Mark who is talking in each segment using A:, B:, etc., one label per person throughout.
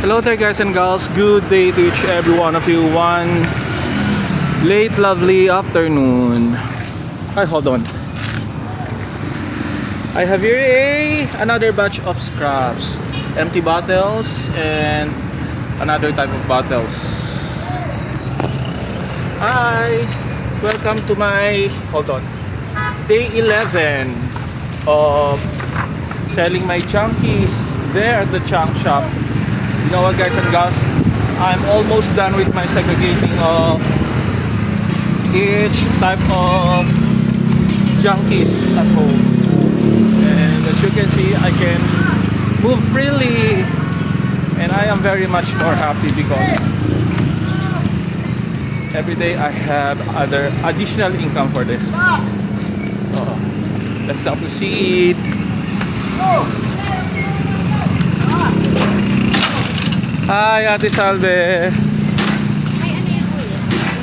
A: Hello there guys and gals, good day to each every one of you. One late lovely afternoon. Hi, hold on. I have here another batch of scraps, empty bottles and another type of bottles. Hi, welcome to my, hold on, day 11 of selling my junkies there at the junk shop. You know what guys and gals, I'm almost done with my segregating of each type of junkies at home, and as you can see I can move freely and I am very much more happy because every day I have other additional income for this. So let's now proceed. Hi Ate Salve.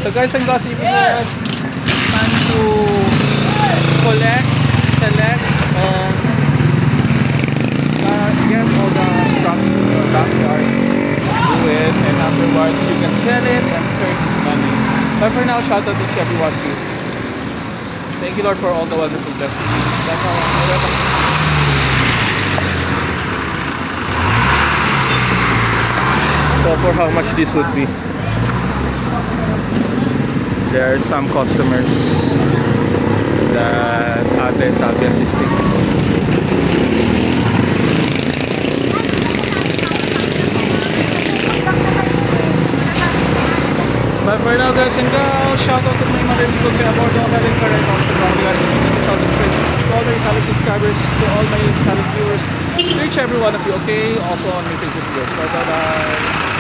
A: So guys and girls, if you have time to collect, select, and get all the scraps in your backyard, do it, and afterwards you can sell it and turn money. But for now, shout out to everyone too. Thank you Lord for all the wonderful blessings. That's all. So for how much this would be? There are some customers that Ate Salve assisting. But for now guys and girls, shout out to my mother people kaya about all that and correct also from you guys to all my solid subscribers, to all my solid viewers, to each every one of you, okay? Also on my Facebook viewers. Bye bye.